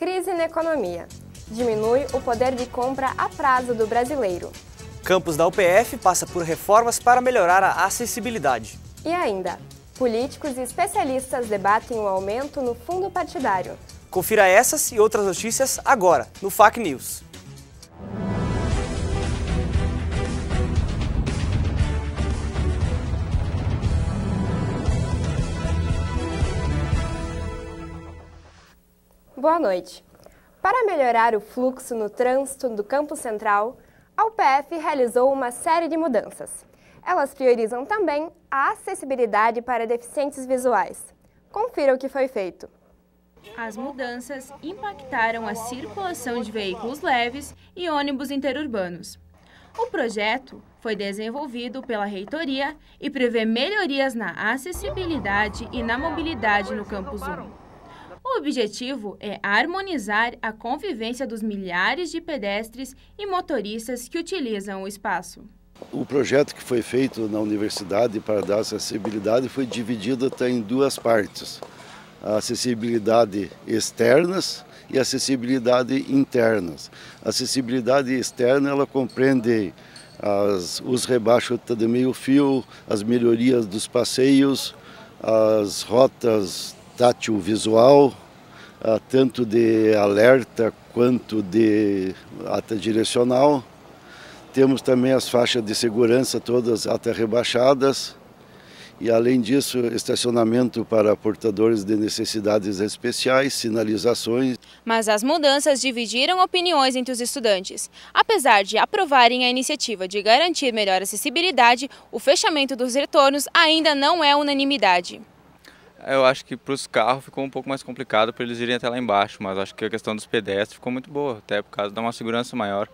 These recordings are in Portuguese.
Crise na economia. Diminui o poder de compra a prazo do brasileiro. Campus da UPF passa por reformas para melhorar a acessibilidade. E ainda, políticos e especialistas debatem o aumento no fundo partidário. Confira essas e outras notícias agora, no FAQ News. Boa noite. Para melhorar o fluxo no trânsito do Campus Central, a UPF realizou uma série de mudanças. Elas priorizam também a acessibilidade para deficientes visuais. Confira o que foi feito. As mudanças impactaram a circulação de veículos leves e ônibus interurbanos. O projeto foi desenvolvido pela reitoria e prevê melhorias na acessibilidade e na mobilidade no Campus 1. O objetivo é harmonizar a convivência dos milhares de pedestres e motoristas que utilizam o espaço. O projeto que foi feito na universidade para dar acessibilidade foi dividido até em duas partes. A acessibilidade externas e a acessibilidade internas. A acessibilidade externa ela compreende os rebaixos de meio fio, as melhorias dos passeios, as rotas tátil visual, tanto de alerta quanto de até direcional. Temos também as faixas de segurança todas até rebaixadas e além disso estacionamento para portadores de necessidades especiais, sinalizações. Mas as mudanças dividiram opiniões entre os estudantes. Apesar de aprovarem a iniciativa de garantir melhor acessibilidade, o fechamento dos retornos ainda não é unanimidade. Eu acho que para os carros ficou um pouco mais complicado para eles irem até lá embaixo, mas acho que a questão dos pedestres ficou muito boa, até por causa de uma segurança maior,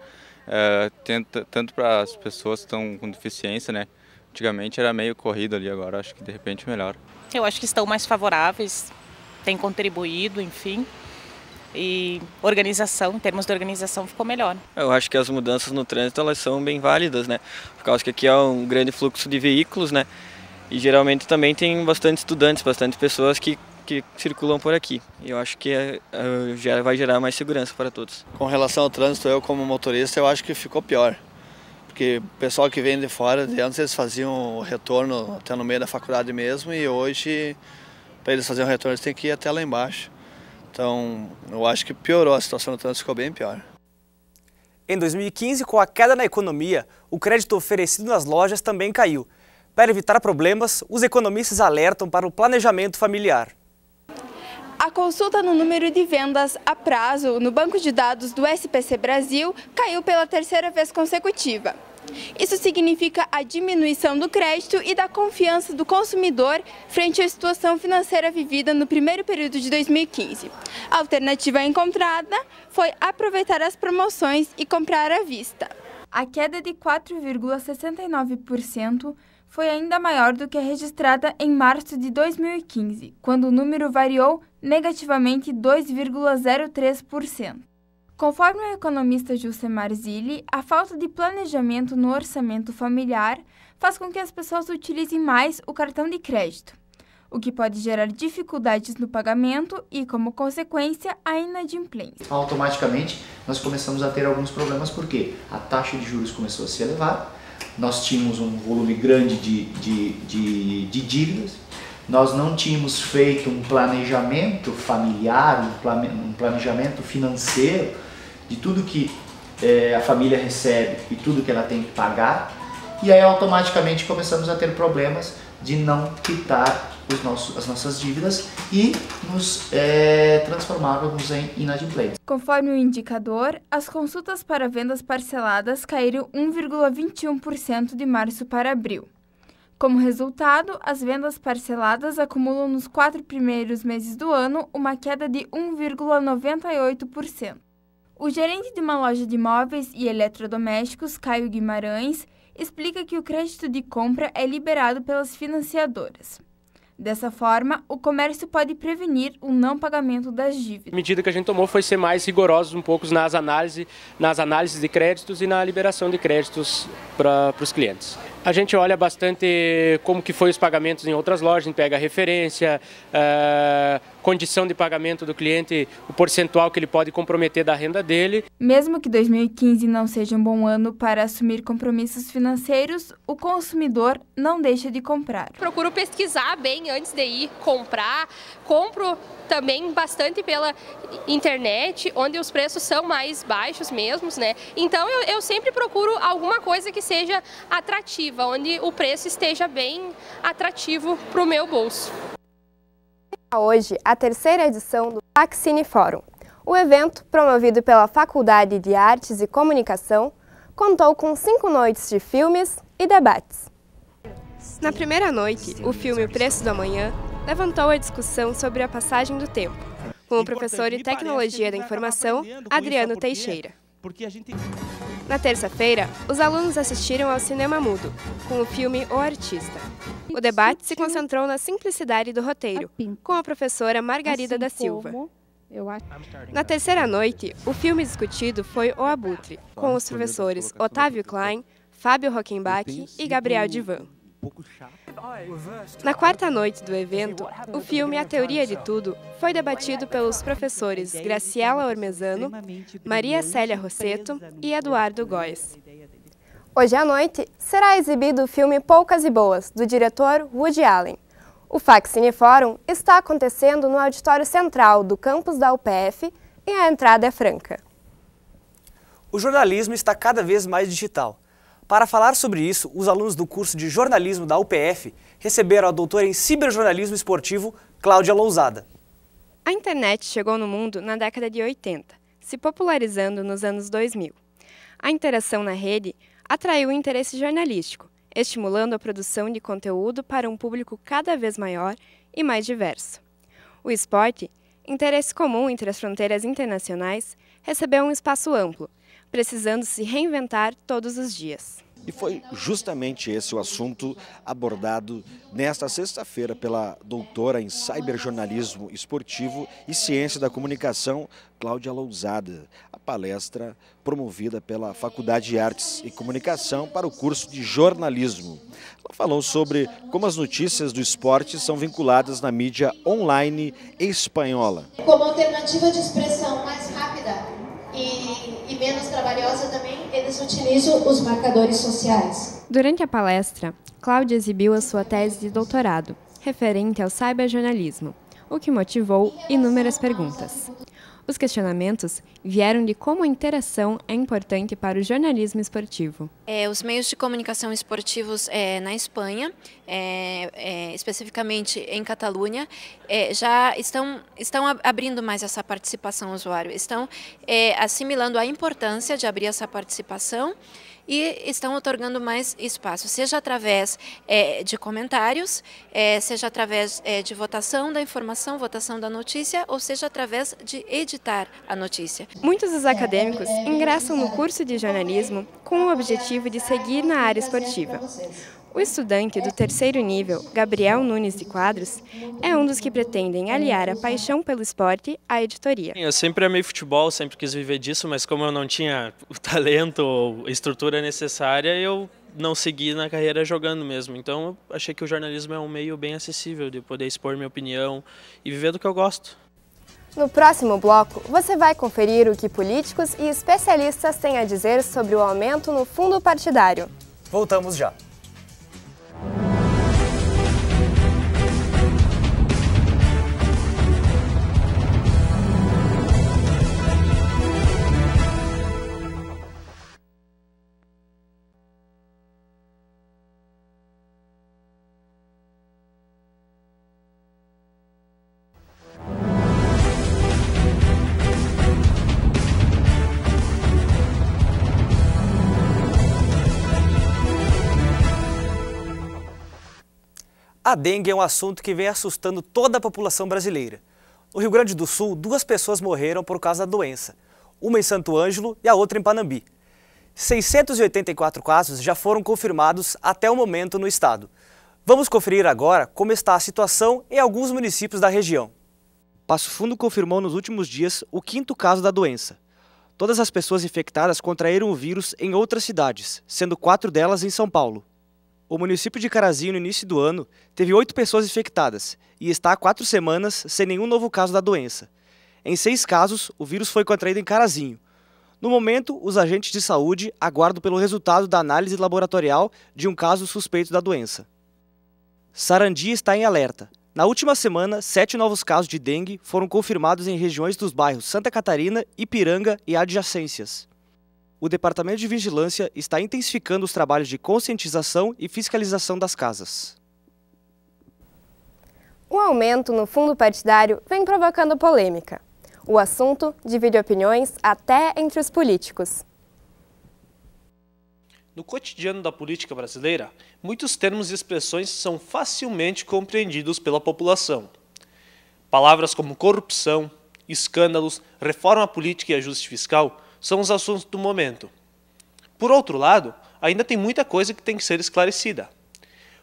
tanto para as pessoas que estão com deficiência, né? Antigamente era meio corrido ali, agora acho que de repente melhor. Eu acho que estão mais favoráveis, têm contribuído, enfim, e organização, em termos de organização, ficou melhor. Eu acho que as mudanças no trânsito elas são bem válidas, né? Por causa que aqui é um grande fluxo de veículos, né? E geralmente também tem bastante estudantes, bastante pessoas que circulam por aqui. E eu acho que já vai gerar mais segurança para todos. Com relação ao trânsito, eu como motorista, eu acho que ficou pior. Porque o pessoal que vem de fora, antes eles faziam o retorno até no meio da faculdade mesmo, e hoje, para eles fazerem o retorno, eles têm que ir até lá embaixo. Então, eu acho que piorou, a situação do trânsito ficou bem pior. Em 2015, com a queda na economia, o crédito oferecido nas lojas também caiu. Para evitar problemas, os economistas alertam para o planejamento familiar. A consulta no número de vendas a prazo no banco de dados do SPC Brasil caiu pela terceira vez consecutiva. Isso significa a diminuição do crédito e da confiança do consumidor frente à situação financeira vivida no primeiro período de 2015. A alternativa encontrada foi aproveitar as promoções e comprar à vista. A queda de 4,69% foi ainda maior do que a registrada em março de 2015, quando o número variou negativamente 2,03%. Conforme o economista Jusemar Zilli, a falta de planejamento no orçamento familiar faz com que as pessoas utilizem mais o cartão de crédito, o que pode gerar dificuldades no pagamento e, como consequência, a inadimplência. Automaticamente, nós começamos a ter alguns problemas porque a taxa de juros começou a se elevar, nós tínhamos um volume grande de dívidas, nós não tínhamos feito um planejamento familiar, um planejamento financeiro de tudo que a família recebe e tudo que ela tem que pagar, e aí automaticamente começamos a ter problemas de não quitar as nossas dívidas e nos transformávamos em inadimplentes. Conforme o indicador, as consultas para vendas parceladas caíram 1,21% de março para abril. Como resultado, as vendas parceladas acumulam nos 4 primeiros meses do ano uma queda de 1,98%. O gerente de uma loja de móveis e eletrodomésticos, Caio Guimarães, explica que o crédito de compra é liberado pelas financiadoras. Dessa forma, o comércio pode prevenir o não pagamento das dívidas. A medida que a gente tomou foi ser mais rigorosos um pouco nas análises de créditos e na liberação de créditos para os clientes. A gente olha bastante como que foi os pagamentos em outras lojas, a gente pega a referência, condição de pagamento do cliente, o percentual que ele pode comprometer da renda dele. Mesmo que 2015 não seja um bom ano para assumir compromissos financeiros, o consumidor não deixa de comprar. Procuro pesquisar bem antes de ir comprar, compro também bastante pela internet, onde os preços são mais baixos mesmos, né? Então eu sempre procuro alguma coisa que seja atrativa, onde o preço esteja bem atrativo para o meu bolso. Hoje, a terceira edição do FAC Cine Fórum. O evento, promovido pela Faculdade de Artes e Comunicação, contou com 5 noites de filmes e debates. Na primeira noite, o filme O Preço do Amanhã levantou a discussão sobre a passagem do tempo, com o professor de Tecnologia da Informação, Adriano Teixeira. Na terça-feira, os alunos assistiram ao cinema mudo, com o filme O Artista. O debate se concentrou na simplicidade do roteiro, com a professora Margarida da Silva. Na terceira noite, o filme discutido foi O Abutre, com os professores Otávio Klein, Fábio Rockenbach e Gabriel Divan. Na quarta noite do evento, o filme A Teoria de Tudo foi debatido pelos professores Graciela Ormezano, Maria Célia Rosseto e Eduardo Góes. Hoje à noite, será exibido o filme Poucas e Boas, do diretor Woody Allen. O FAC Cine Fórum está acontecendo no auditório central do campus da UPF e a entrada é franca. O jornalismo está cada vez mais digital. Para falar sobre isso, os alunos do curso de jornalismo da UPF receberam a doutora em ciberjornalismo esportivo, Cláudia Lousada. A internet chegou no mundo na década de 80, se popularizando nos anos 2000. A interação na rede atraiu o interesse jornalístico, estimulando a produção de conteúdo para um público cada vez maior e mais diverso. O esporte, interesse comum entre as fronteiras internacionais, recebeu um espaço amplo, precisando se reinventar todos os dias. E foi justamente esse o assunto abordado nesta sexta-feira pela doutora em ciberjornalismo esportivo e ciência da comunicação, Cláudia Lousada. A palestra promovida pela Faculdade de Artes e Comunicação para o curso de jornalismo. Ela falou sobre como as notícias do esporte são vinculadas na mídia online espanhola. Como alternativa de expressão mais rápida e menos trabalhosa também, eles utilizam os marcadores sociais. Durante a palestra, Cláudia exibiu a sua tese de doutorado, referente ao ciberjornalismo, o que motivou inúmeras perguntas. Os questionamentos vieram de como a interação é importante para o jornalismo esportivo. Os meios de comunicação esportivos na Espanha, especificamente em Catalunha, já estão abrindo mais essa participação ao usuário, estão assimilando a importância de abrir essa participação e estão otorgando mais espaço, seja através de comentários, seja através de votação da informação, votação da notícia, ou seja através de editar a notícia. Muitos dos acadêmicos ingressam no curso de jornalismo com o objetivo de seguir na área esportiva. O estudante do terceiro nível, Gabriel Nunes de Quadros, é um dos que pretendem aliar a paixão pelo esporte à editoria. Eu sempre amei futebol, sempre quis viver disso, mas como eu não tinha o talento ou a estrutura necessária, eu não segui na carreira jogando mesmo. Então eu achei que o jornalismo é um meio bem acessível de poder expor minha opinião e viver do que eu gosto. No próximo bloco, você vai conferir o que políticos e especialistas têm a dizer sobre o aumento no fundo partidário. Voltamos já. A dengue é um assunto que vem assustando toda a população brasileira. No Rio Grande do Sul, 2 pessoas morreram por causa da doença, uma em Santo Ângelo e a outra em Panambi. 684 casos já foram confirmados até o momento no estado. Vamos conferir agora como está a situação em alguns municípios da região. Passo Fundo confirmou nos últimos dias o 5º caso da doença. Todas as pessoas infectadas contraíram o vírus em outras cidades, sendo 4 delas em São Paulo. O município de Carazinho, no início do ano, teve 8 pessoas infectadas e está há 4 semanas sem nenhum novo caso da doença. Em 6 casos, o vírus foi contraído em Carazinho. No momento, os agentes de saúde aguardam pelo resultado da análise laboratorial de um caso suspeito da doença. Sarandi está em alerta. Na última semana, 7 novos casos de dengue foram confirmados em regiões dos bairros Santa Catarina, Ipiranga e adjacências. O Departamento de Vigilância está intensificando os trabalhos de conscientização e fiscalização das casas. O aumento no fundo partidário vem provocando polêmica. O assunto divide opiniões até entre os políticos. No cotidiano da política brasileira, muitos termos e expressões são facilmente compreendidos pela população. Palavras como corrupção, escândalos, reforma política e ajuste fiscal são os assuntos do momento. Por outro lado, ainda tem muita coisa que tem que ser esclarecida.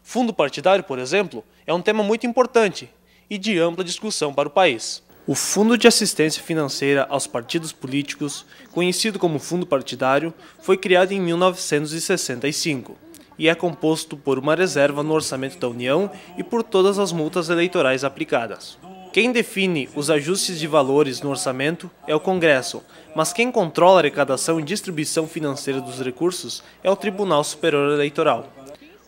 Fundo partidário, por exemplo, é um tema muito importante e de ampla discussão para o país. O Fundo de Assistência Financeira aos Partidos Políticos, conhecido como Fundo Partidário, foi criado em 1965 e é composto por uma reserva no orçamento da União e por todas as multas eleitorais aplicadas. Quem define os ajustes de valores no orçamento é o Congresso, mas quem controla a arrecadação e distribuição financeira dos recursos é o Tribunal Superior Eleitoral.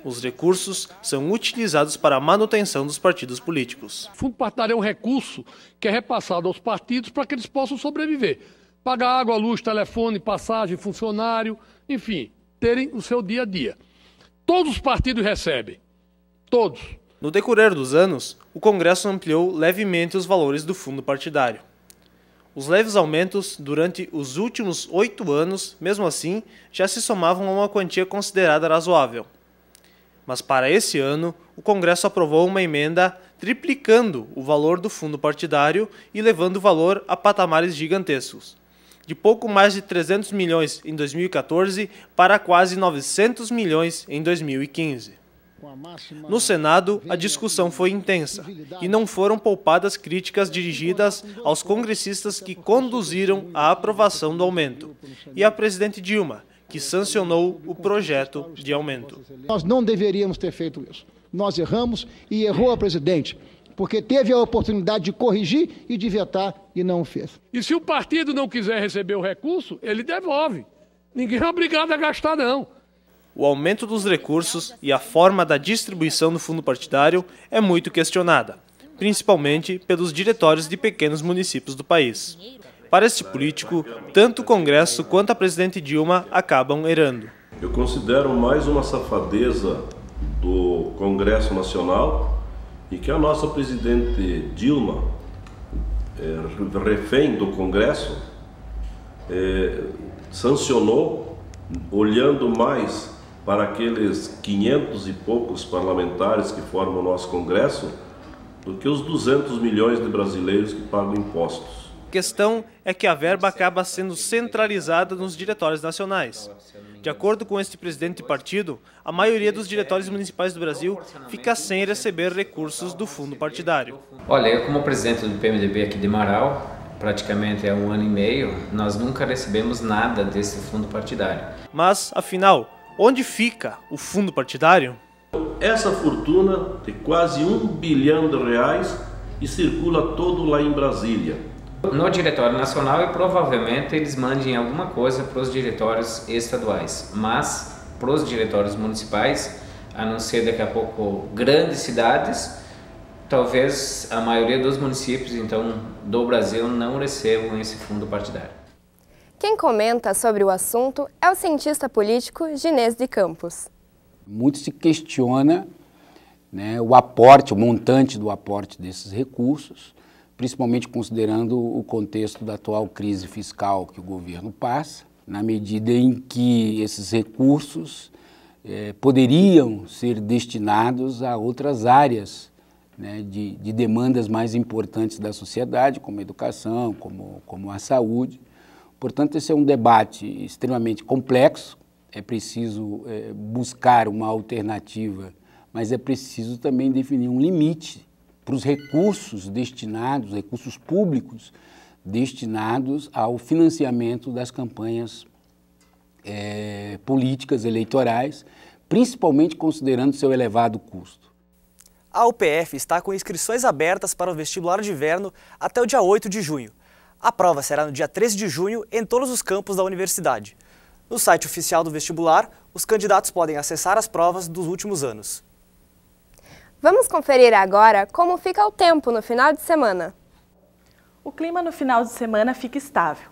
Os recursos são utilizados para a manutenção dos partidos políticos. O fundo partidário é um recurso que é repassado aos partidos para que eles possam sobreviver. Pagar água, luz, telefone, passagem, funcionário, enfim, terem o seu dia a dia. Todos os partidos recebem. Todos. No decorrer dos anos, o Congresso ampliou levemente os valores do fundo partidário. Os leves aumentos durante os últimos 8 anos, mesmo assim, já se somavam a uma quantia considerada razoável. Mas para esse ano, o Congresso aprovou uma emenda triplicando o valor do fundo partidário e levando o valor a patamares gigantescos, de pouco mais de 300 milhões em 2014 para quase 900 milhões em 2015. No Senado, a discussão foi intensa e não foram poupadas críticas dirigidas aos congressistas que conduziram a aprovação do aumento e à presidente Dilma, que sancionou o projeto de aumento. Nós não deveríamos ter feito isso. Nós erramos e errou a presidente, porque teve a oportunidade de corrigir e de vetar e não o fez. E se o partido não quiser receber o recurso, ele devolve. Ninguém é obrigado a gastar, não. O aumento dos recursos e a forma da distribuição do fundo partidário é muito questionada, principalmente pelos diretórios de pequenos municípios do país. Para este político, tanto o Congresso quanto a presidente Dilma acabam errando. Eu considero mais uma safadeza do Congresso Nacional e que a nossa presidente Dilma, refém do Congresso, sancionou, olhando mais para aqueles 500 e poucos parlamentares que formam o nosso Congresso, do que os 200 milhões de brasileiros que pagam impostos. A questão é que a verba acaba sendo centralizada nos diretórios nacionais. De acordo com este presidente de partido, a maioria dos diretórios municipais do Brasil fica sem receber recursos do fundo partidário. Olha, eu como presidente do PMDB aqui de Marau, praticamente há 1 ano e meio, nós nunca recebemos nada desse fundo partidário. Mas, afinal, onde fica o fundo partidário? Essa fortuna de quase R$1 bilhão e circula todo lá em Brasília. No Diretório Nacional e provavelmente eles mandem alguma coisa para os diretórios estaduais, mas para os diretórios municipais, a não ser daqui a pouco grandes cidades, talvez a maioria dos municípios então do Brasil não recebam esse fundo partidário. Quem comenta sobre o assunto é o cientista político Ginés de Campos. Muito se questiona, né, o montante do aporte desses recursos, principalmente considerando o contexto da atual crise fiscal que o governo passa, na medida em que esses recursos poderiam ser destinados a outras áreas, né, de demandas mais importantes da sociedade, como a educação, como a saúde. Portanto, esse é um debate extremamente complexo, é preciso buscar uma alternativa, mas é preciso também definir um limite para os recursos destinados, recursos públicos destinados ao financiamento das campanhas políticas eleitorais, principalmente considerando seu elevado custo. A UPF está com inscrições abertas para o vestibular de inverno até o dia 8 de junho. A prova será no dia 13 de junho em todos os campos da universidade. No site oficial do vestibular, os candidatos podem acessar as provas dos últimos anos. Vamos conferir agora como fica o tempo no final de semana. O clima no final de semana fica estável.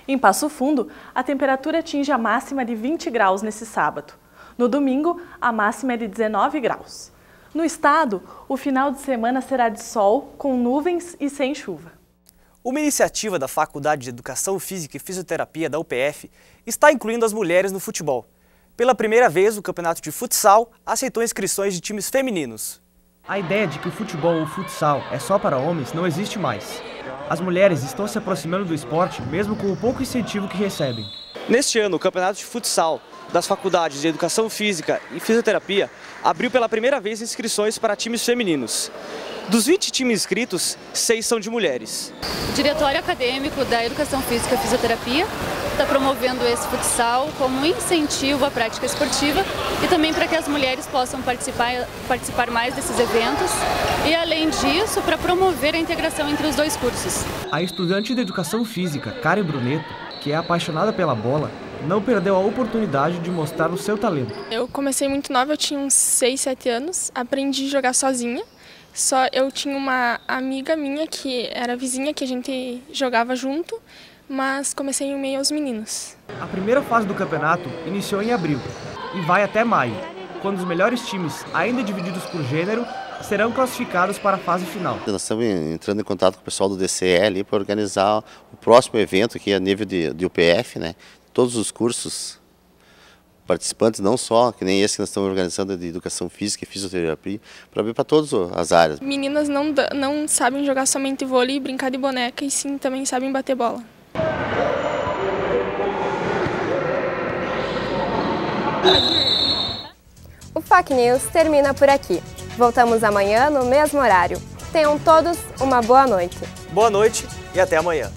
Em Passo Fundo, a temperatura atinge a máxima de 20 graus nesse sábado. No domingo, a máxima é de 19 graus. No estado, o final de semana será de sol, com nuvens e sem chuva. Uma iniciativa da Faculdade de Educação Física e Fisioterapia da UPF está incluindo as mulheres no futebol. Pela primeira vez, o campeonato de futsal aceitou inscrições de times femininos. A ideia de que o futebol ou futsal é só para homens não existe mais. As mulheres estão se aproximando do esporte, mesmo com o pouco incentivo que recebem. Neste ano, o campeonato de futsal das faculdades de Educação Física e Fisioterapia abriu pela primeira vez inscrições para times femininos. Dos 20 times inscritos, 6 são de mulheres. O Diretório Acadêmico da Educação Física e Fisioterapia está promovendo esse futsal como um incentivo à prática esportiva e também para que as mulheres possam participar mais desses eventos e, além disso, para promover a integração entre os dois cursos. A estudante de Educação Física, Karen Bruneto, que é apaixonada pela bola, não perdeu a oportunidade de mostrar o seu talento. Eu comecei muito nova, eu tinha uns 6, 7 anos, aprendi a jogar sozinha. Só eu tinha uma amiga minha que era vizinha, que a gente jogava junto, mas comecei em meio aos meninos. A primeira fase do campeonato iniciou em abril e vai até maio, quando os melhores times, ainda divididos por gênero, serão classificados para a fase final. Nós estamos entrando em contato com o pessoal do DCE para organizar o próximo evento, que é a nível de UPF, né? Todos os cursos participantes, não só, que nem esse que nós estamos organizando de Educação Física e Fisioterapia, para ver para todas as áreas. Meninas não sabem jogar somente vôlei e brincar de boneca, e sim também sabem bater bola. O FAQ News termina por aqui. Voltamos amanhã no mesmo horário. Tenham todos uma boa noite. Boa noite e até amanhã.